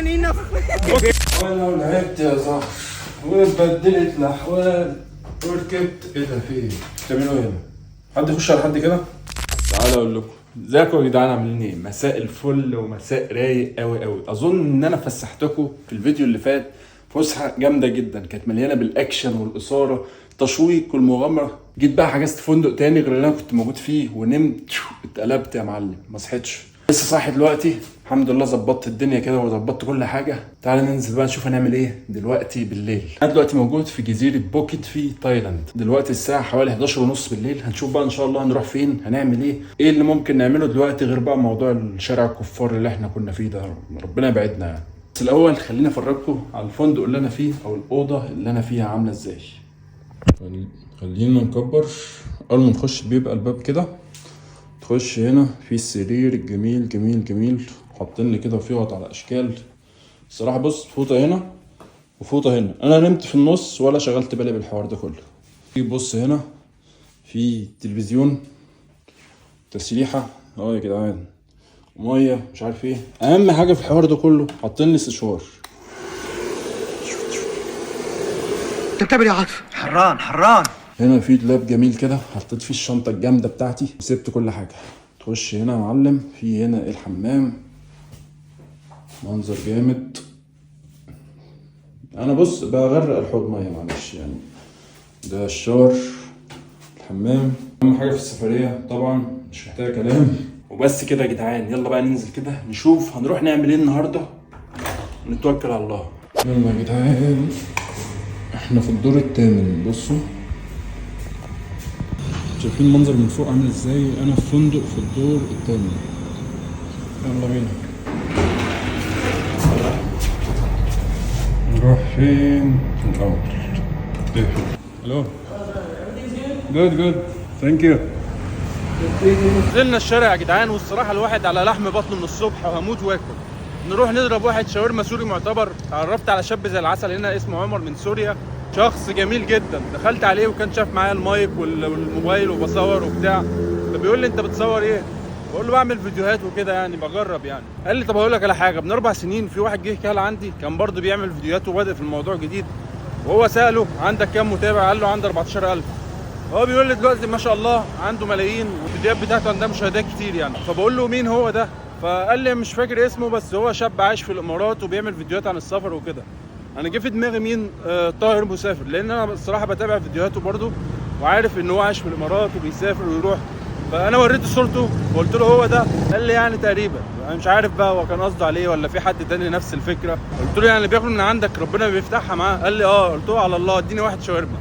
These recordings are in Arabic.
تاني هنا. وانا لعبت يا صاحبي واتبدلت الاحوال وركبت. ايه ده؟ في ايه؟ بتعملوا ايه هنا؟ حد يخش على حد كده؟ تعالى اقول لكم ازيكم يا جدعان، عاملين ايه؟ مساء الفل ومساء رايق قوي قوي. اظن ان انا فسحتكم في الفيديو اللي فات فسحه جامده جدا، كانت مليانه بالاكشن والاثاره التشويق والمغامره. جيت بقى حجزت فندق تاني غير اللي انا كنت موجود فيه ونمت اتقلبت يا معلم، ما صحيتش. لسه صاحي دلوقتي الحمد لله، ظبطت الدنيا كده وظبطت كل حاجه. تعالى ننزل بقى نشوف هنعمل ايه دلوقتي بالليل. انا دلوقتي موجود في جزيره بوكيت في تايلاند. دلوقتي الساعه حوالي 11:30 بالليل. هنشوف بقى ان شاء الله هنروح فين، هنعمل ايه اللي ممكن نعمله دلوقتي غير بقى موضوع الشارع الكفار اللي احنا كنا فيه ده، ربنا يبعدنا يعني. بس الاول خليني افرجكم على الفندق اللي انا فيه او الاوضه اللي انا فيها عامله ازاي. خلينا نكبر. اول ما نخش بيبقى الباب كده، تخش هنا في السرير الجميل جميل جميل، حاطين لي كده فيوط على اشكال. الصراحه بص، فوطه هنا وفوطه هنا. انا نمت في النص ولا شغلت بالي بالحوار ده كله. بص هنا في تلفزيون، تسريحه يا جدعان، ميه، مش عارف ايه. اهم حاجه في الحوار ده كله حاطين لي سشوار. انت بتعمل ايه يا عاطف؟ حران. هنا في دولاب جميل كده، حطيت فيه الشنطه الجامده بتاعتي وسبت كل حاجه. تخش هنا يا معلم، في هنا الحمام، منظر جامد. انا بص بغرق الحوض ميه معلش يعني. ده الشاور، الحمام. اهم حاجه في السفريه طبعا مش محتاجه كلام. وبس كده يا جدعان، يلا بقى ننزل كده نشوف هنروح نعمل ايه النهارده ونتوكل على الله. يلا يا جدعان، احنا في الدور الثامن. بصوا شايفين المنظر من فوق عامل ازاي؟ انا في فندق في الدور الثامن. يلا بينا نروح فين الاول؟ الو، جود ثانك يو. نزلنا الشارع يا جدعان، والصراحه الواحد على لحم بطنه من الصبح وهموت واكل. نروح نضرب واحد شاورما سوري معتبر. اتعرفت على شاب زي العسل هنا اسمه عمر من سوريا، شخص جميل جدا. دخلت عليه وكان شاف معايا المايك والموبايل وبصور وبتاع. فبيقول لي انت بتصور ايه؟ بقول له بعمل فيديوهات وكده يعني، بجرب يعني. قال لي طب هقول لك على حاجه، من 4 سنين في واحد جه كان عندي كان برضه بيعمل فيديوهات وبادئ في الموضوع جديد، وهو ساله عندك كام متابع؟ قال له عندي 14,000. هو بيقول لي دلوقتي ما شاء الله عنده ملايين، والفيديوهات بتاعته عندها مشاهدات كتير يعني. فبقول له مين هو ده؟ فقال لي مش فاكر اسمه، بس هو شاب عايش في الامارات وبيعمل فيديوهات عن السفر وكده. انا جه في دماغي مين؟ طاهر مسافر، لان انا الصراحه بتابع فيديوهاته برده وعارف ان هو عايش في الامارات وبيسافر ويروح. فانا وريته صورته وقلت له هو ده. قال لي يعني تقريبا. انا مش عارف بقى هو كان قصده عليه ولا في حد تاني نفس الفكره. قلت له يعني بياكل من عندك ربنا بيفتحها معاه؟ قال لي اه. قلت له على الله اديني واحد شاورما.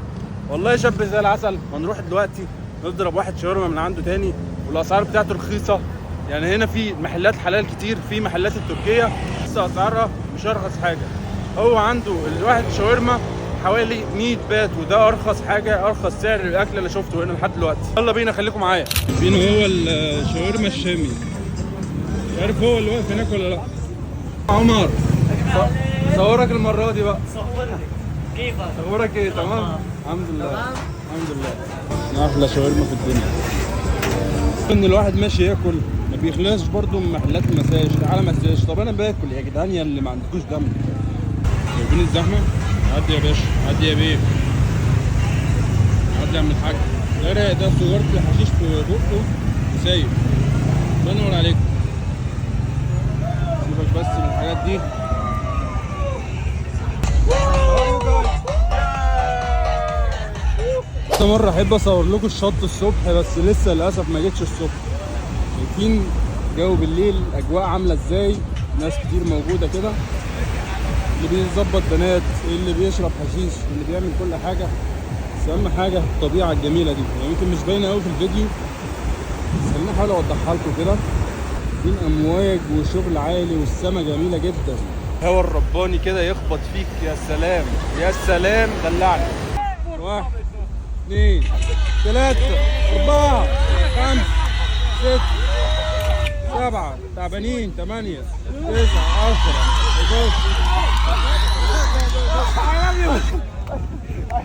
والله شاب زي العسل. هنروح دلوقتي نضرب واحد شاورما من عنده تاني، والاسعار بتاعته رخيصه يعني. هنا في محلات حلال كتير، في محلات التركيه بس اسعارها مش ارخص حاجه. هو عنده الواحد شاورما حوالي 100 بات، وده ارخص حاجه، ارخص سعر الاكل اللي شفته هنا لحد دلوقتي. يلا بينا خليكم معايا. فين هو الشاورما الشامي؟ مش عارف هو اللي واقف هناك ولا لا. عمر صورك المره دي بقى. صورني. كيفك؟ اخبارك ايه؟ تمام؟ الحمد لله. الحمد لله. احلى شاورما في الدنيا. ان الواحد ماشي ياكل ما بيخلصش برضه من محلات المساج. تعالى مساج. طب انا باكل يا جدعان يا اللي ما عندكوش دم. شايفين الزحمه؟ عدي يا باشا، عدي يا بيه، عدي يا عم الحاج. ده صورت الحشيش في بقه وسايب. الله ينور عليك. سيبك بس من الحاجات دي. مرة احب اصور لكم الشط الصبح، بس لسه للاسف ما جيتش الصبح. شايفين جو بالليل الاجواء عامله ازاي؟ ناس كتير موجوده كده، اللي بيظبط بنات، اللي بيشرب حشيش، اللي بيعمل كل حاجه. بس اهم حاجه الطبيعه الجميله دي، يعني يمكن مش باينه قوي في الفيديو، بس خليني احاول اوضحها لكم كده. في امواج وشغل عالي والسما جميله جدا. الهوا الرباني كده يخبط فيك. يا سلام يا سلام، دلعني. 1 2 3 4 5 6 7 تعبانين 8 9 10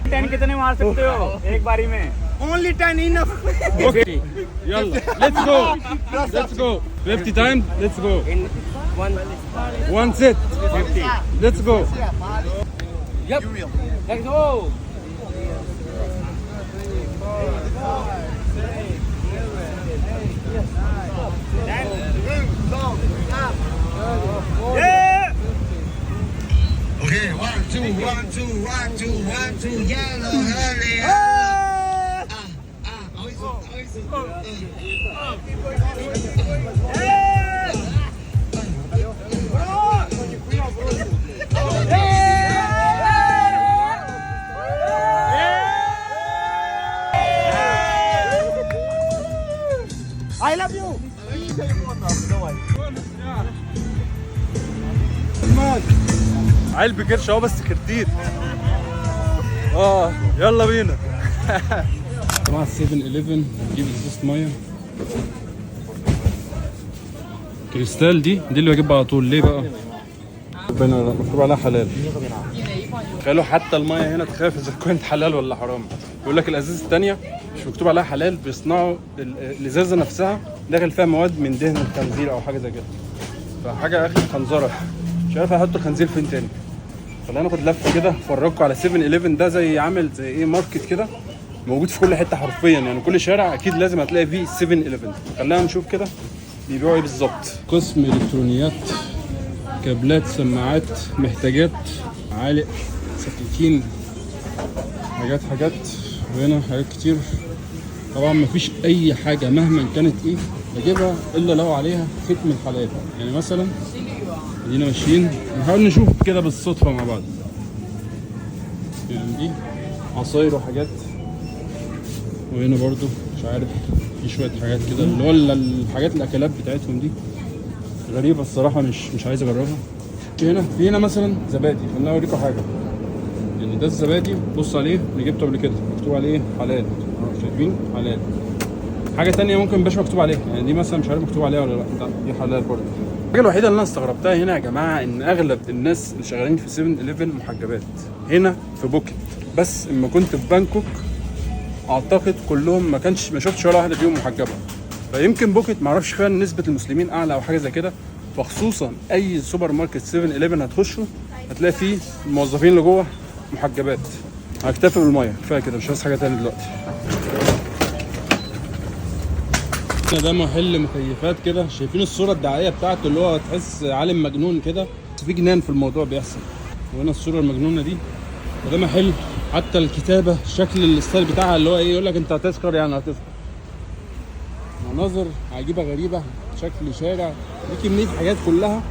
10 कितने मार सकते हो एक बारी में? Only 10 enough. Okay, يلا let's go 50 time, let's go. One set. 50. Let's go. Yep. Let's go. Yeah. Okay, 1, 2, 1, 2, 1, 2, 1, 2, yellow, honey. I love you. عيل بكرش اهو بس كتير. يلا بينا. طبعا 7-Eleven نجيب ازازة ميه كريستال دي اللي بجيبها على طول. ليه بقى؟ مكتوب عليها حلال. تخيلوا حتى الميه هنا تخاف اذا كانت حلال ولا حرام. يقول لك الازازه الثانيه مش مكتوب عليها حلال، بيصنعوا الازازه نفسها داخل فيها مواد من دهن الخنزير او حاجه زي كده. فحاجه اخر خنزره، مش عارف احط الخنزير فين تاني. خلينا ناخد لفه كده افرجكم على 7-Eleven. ده زي عامل زي ايه ماركت كده موجود في كل حته حرفيا، يعني كل شارع اكيد لازم هتلاقي فيه 7-Eleven. خلينا نشوف كده بيبيعوا ايه بالظبط. قسم الكترونيات، كابلات، سماعات، محتاجات، معالق، سكاكين، حاجات وهنا حاجات كتير. طبعا مفيش اي حاجه مهما كانت ايه بجيبها الا لو عليها ختم الحلال. يعني مثلا ادينا ماشيين نحاول نشوف كده بالصدفه مع بعض. يعني دي عصاير وحاجات، وهنا برضو مش عارف في شويه حاجات كده اللي هو الحاجات الاكلات بتاعتهم دي غريبه الصراحه، مش عايز اجربها. في هنا مثلا زبادي. خليني اوريكم حاجه. يعني ده الزبادي، بص عليه اللي جبته قبل كده مكتوب عليه حلال. شايفين؟ حلال. حاجه تانية ممكن مبقاش مكتوب عليها، يعني دي مثلا مش عارف مكتوب عليها ولا لا. دي حلال برضه. الحاجه الوحيده اللي انا استغربتها هنا يا جماعه ان اغلب الناس اللي شغالين في 7-Eleven محجبات هنا في بوكيت. بس اما كنت في بانكوك اعتقد كلهم ما شفتش ولا واحده فيهم محجبه. فيمكن بوكيت معرفش فيها نسبه المسلمين اعلى او حاجه زي كده. فخصوصا اي سوبر ماركت 7-Eleven هتخشه هتلاقي فيه الموظفين اللي جوه محجبات. هكتفي بالميه كفايه كده، مش عايز حاجه تاني دلوقتي. ده محل مكيفات كده. شايفين الصوره الدعائيه بتاعته اللي هو تحس عالم مجنون كده، بس في جنان في الموضوع بيحصل. وهنا الصوره المجنونه دي. وده محل حتى الكتابه شكل الستايل بتاعها اللي هو ايه، يقول لك انت هتسكر يعني هتسكر. مناظر عجيبه غريبه، شكل شارع، دي كميه حاجات كلها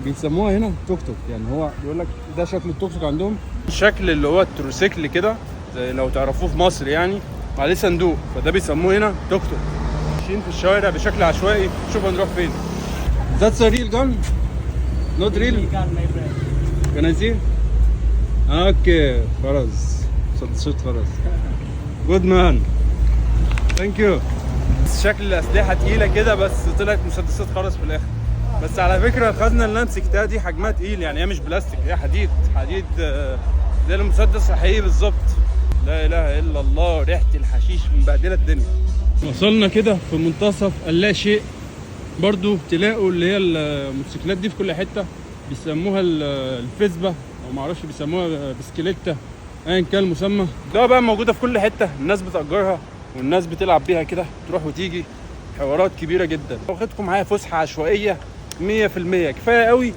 بيسموها هنا توك توك. يعني هو بيقول لك ده شكل التوك توك عندهم، شكل اللي هو التروسيكل كده زي لو تعرفوه في مصر يعني، وعليه صندوق، فده بيسموه هنا توك توك. ماشيين في الشوارع بشكل عشوائي، شوف هنروح فين. That's a real gun? Not real? Can I see? Okay, خلاص. صوت خلاص. Good man. Thank you. شكل الأسلحة تقيلة كده بس طلعت مسدسات خرز في الآخر. بس على فكرة الخزنة اللي أنا مسكتها دي حجمها تقيل، يعني هي مش بلاستيك، هي حديد زي المسدس الحقيقي بالظبط. لا إله إلا الله، ريحة الحشيش مبهدلة الدنيا. وصلنا كده في منتصف اللا شيء. برضو تلاقوا اللي هي الموتوسيكلات دي في كل حتة، بيسموها الفيسبا أو معرفش بيسموها بسكليتة، أيا كان المسمى. ده بقى موجودة في كل حتة، الناس بتأجرها والناس بتلعب بيها كده، تروح وتيجي، حوارات كبيرة جدا. واخدكم معايا فسحة عشوائية 100%. كفاية قوي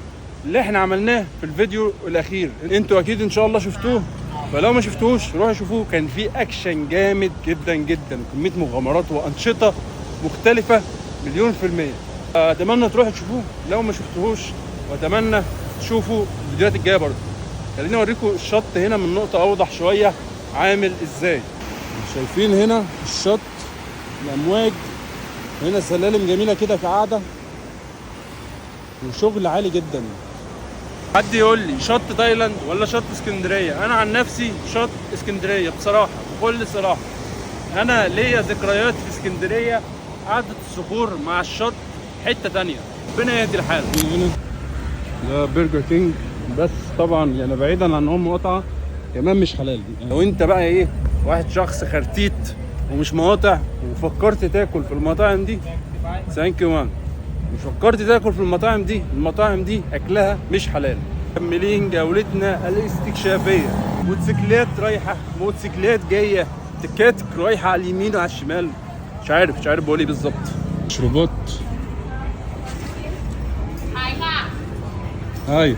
اللي احنا عملناه في الفيديو الأخير، انتوا أكيد إن شاء الله شفتوه، فلو ما شفتوهوش روحوا شوفوه. كان في أكشن جامد جدا جدا، كمية مغامرات وأنشطة مختلفة 100%. أتمنى تروحوا تشوفوه لو ما شفتوهوش، وأتمنى تشوفوا الفيديوهات الجاية برضه. خليني أوريكم الشط هنا من نقطة أوضح شوية عامل إزاي. شايفين هنا الشط، الأمواج، هنا سلالم جميلة كده كقعدة، وشغل عالي جدا. حد يقول لي شط تايلاند ولا شط اسكندرية؟ أنا عن نفسي شط اسكندرية بصراحة، بكل صراحة. أنا ليا ذكريات في اسكندرية، قعدة الصخور مع الشط حتة تانية. ربنا يهدي الحال. هنا ده برجر كينج، بس طبعا يعني بعيدا عن أم قطعة كمان مش حلال دي. لو أنت بقى إيه واحد شخص خرتيت ومش مقاطع وفكرت تاكل في المطاعم دي، ثانك يو مان. مش فكرت تاكل في المطاعم دي، المطاعم دي اكلها مش حلال. مكملين جولتنا الاستكشافيه. موتوسيكلات رايحه، موتوسيكلات جايه، تكاتك رايحه على اليمين وعلى الشمال. مش عارف بقول ايه بالظبط. مشروبات هاي،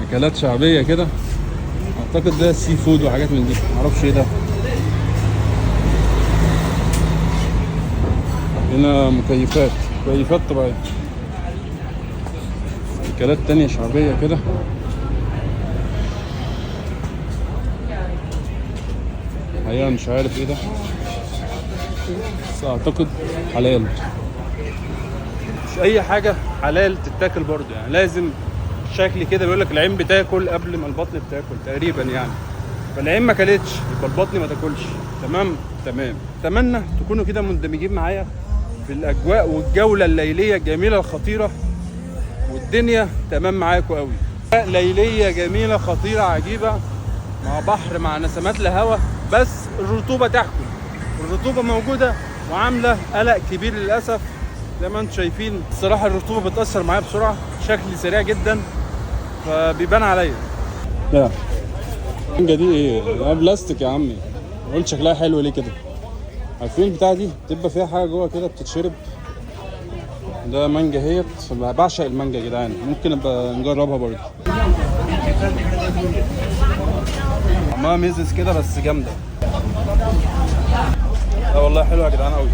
اكلات شعبيه كده، اعتقد ده سي فود وحاجات من دي، معرفش ايه ده. هنا مكيفات طبيعيه، اكلات تانية شعبيه كده. حقيقة مش عارف ايه ده، بس اعتقد حلال. مش اي حاجه حلال تتاكل برضه، يعني لازم شكل كده بيقول لك العين بتاكل قبل ما البطن بتاكل تقريبا يعني. فالعين ما كلتش يبقى البطن ما تاكلش. تمام. اتمنى تكونوا كده مندمجين معايا في الاجواء والجوله الليليه الجميله الخطيره، والدنيا تمام معاكم قوي. ليليه جميله خطيره عجيبه، مع بحر مع نسمات الهواء، بس الرطوبه تحكم. الرطوبه موجوده وعامله قلق كبير للاسف زي ما انتم شايفين. الصراحه الرطوبه بتاثر معايا بسرعه، شكلي سريع جدا فبيبان عليا. لا المانجا دي ايه؟ ده بلاستيك يا عمي. قلت شكلها حلو ليه كده؟ عارفين البتاعه دي بتبقى فيها حاجه جوه كده بتتشرب. ده مانجا اهيت، بعشق المانجا يا جدعان، ممكن ابقى نجربها برضه. عمالة ميزز كده بس جامده. لا والله حلوه يا جدعان قوي.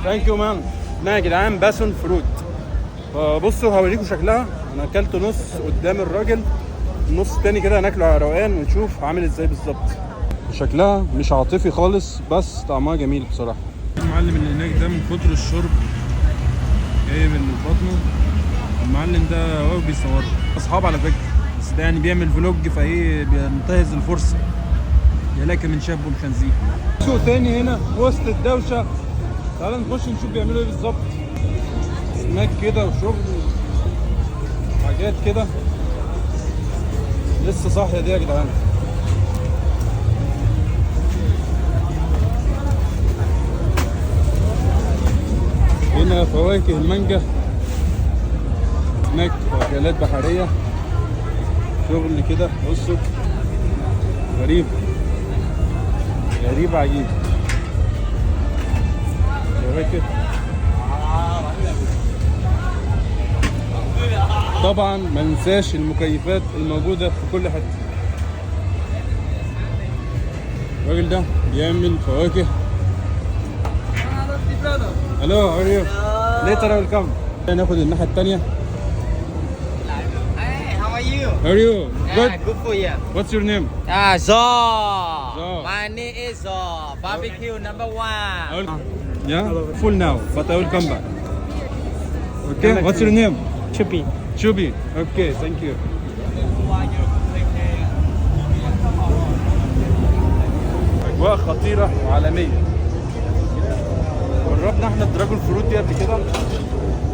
ثانك يو مان. ده يا جدعان باسون فروت. فبصوا هوريكم شكلها. انا اكلت نص قدام الراجل، النص التاني كده هناكله على روقان ونشوف عامل ازاي بالظبط. شكلها مش عاطفي خالص بس طعمها جميل بصراحه. المعلم اللي هناك ده من كتر الشرب جايب من بطنه. المعلم ده هو بيصوره اصحاب على فكره، بس ده يعني بيعمل فلوج فايه بينتهز الفرصه. يا لك من شاب ومخنزير. شو تاني هنا وسط الدوشه. تعال نخش نشوف بيعملوا ايه بالظبط. سماك كده وشغل حاجات كده. لسه صاحيه دي يا جدعان. هنا فواكه المانجا، سماك واكلات بحريه، شغل كده. بصوا غريب عجيب. فواكه طبعا ما ننساش المكيفات الموجوده في كل حته. الراجل ده بيعمل فواكه. Hello, how are you? Later I will come. ناخد الناحيه الثانيه. Hey, how are you? How are you? Good. Good for you. What's your name? Zor. Zor. My name is Zor. Barbecue number one. Yeah, full now, but I will come back. Okay. What's your name? Chubi. Okay, thank you. أجواء خطيرة وعالمية. جربنا احنا الدراجون فروت دي قبل كده،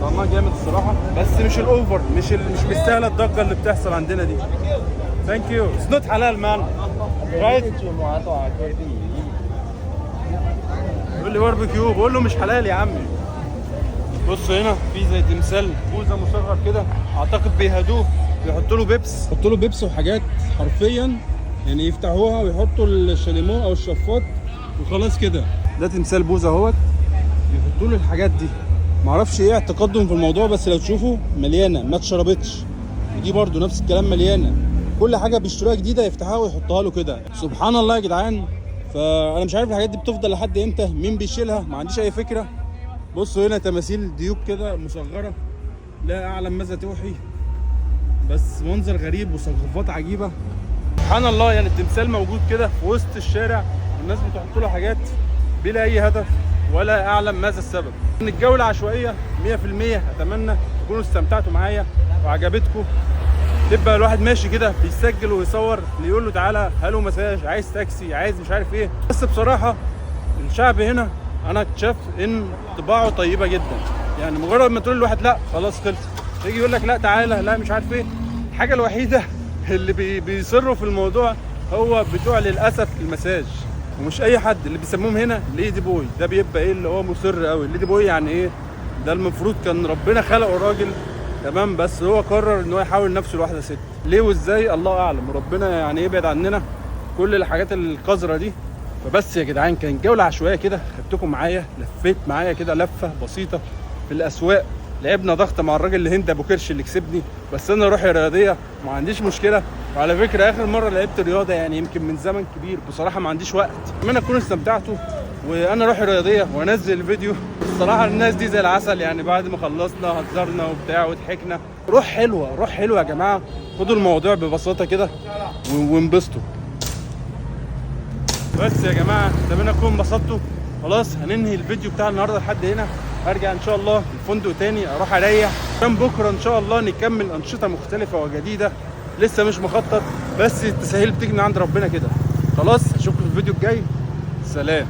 طعمها جامد الصراحة، بس مش الأوفر، مش مستاهلة الضجة اللي بتحصل عندنا دي. Thank you. It's not halal man. Right? بيقول لي باربيكيو، بقول له مش حلال يا عمي. بص هنا في زي تمثال بوزة مصغر كده، اعتقد بيهدوه، بيحطوا له بيبس وحاجات حرفيا يعني يفتحوها ويحطوا الشاليمو او الشفاط وخلاص كده. ده تمثال بوزة اهوت، بيحطوا له الحاجات دي. معرفش ايه اعتقادهم في الموضوع، بس لو تشوفوا مليانه ما اتشربتش. ودي برضو نفس الكلام مليانه، كل حاجه بيشتروها جديده يفتحوها ويحطها له كده. سبحان الله يا جدعان. فانا مش عارف الحاجات دي بتفضل لحد امتى، مين بيشيلها، ما عنديش اي فكره. بصوا هنا تماثيل ديوك كده مصغره، لا اعلم ماذا توحي، بس منظر غريب وثقافات عجيبه. سبحان الله، يعني التمثال موجود كده في وسط الشارع والناس بتحط له حاجات بلا اي هدف ولا اعلم ماذا السبب. ان الجوله عشوائيه 100%. اتمنى تكونوا استمتعتوا معايا وعجبتكم. تبقى الواحد ماشي كده بيسجل ويصور، اللي يقول له تعالى هلو مساج، عايز تاكسي، عايز مش عارف ايه. بس بصراحه الشعب هنا انا اكتشفت ان طباعه طيبه جدا. يعني مجرد ما تقول لواحد لا خلاص خلص، يجي يقول لك لا تعالى، لا مش عارف ايه. الحاجه الوحيده اللي بيصروا في الموضوع هو بتوع للاسف المساج، ومش اي حد اللي بيسموهم هنا ليدي بوي. ده بيبقى ايه اللي هو مصر قوي. ليدي بوي يعني ايه؟ ده المفروض كان ربنا خلقه راجل تمام، بس هو قرر ان هو يحاول نفسه لواحده ست. ليه وازاي الله اعلم، وربنا يعني يبعد عننا كل الحاجات القذره دي. فبس يا جدعان كان جوله عشوائيه كده، خدتكم معايا، لفيت معايا كده لفه بسيطه في الاسواق. لعبنا ضغط مع الراجل الهند ابو كرش اللي كسبني، بس انا روحي رياضيه ما عنديش مشكله. وعلى فكره اخر مره لعبت رياضه يعني يمكن من زمن كبير بصراحه، ما عنديش وقت. اتمنى تكونوا استمتعتوا وانا روحي رياضيه وانزل الفيديو. الصراحه الناس دي زي العسل يعني، بعد ما خلصنا هزرنا وبتاع وضحكنا. روح حلوه، روح حلوه يا جماعه. خدوا الموضوع ببساطه كده وانبسطوا. بس يا جماعه اتمنى تكونوا انبسطتوا. خلاص هننهي الفيديو بتاع النهارده لحد هنا. ارجع ان شاء الله الفندق تاني، اروح اريح عشان بكره ان شاء الله نكمل انشطه مختلفه وجديده. لسه مش مخطط، بس التسهيل بتيجي من عند ربنا كده. خلاص اشوفكم في الفيديو الجاي. سلام.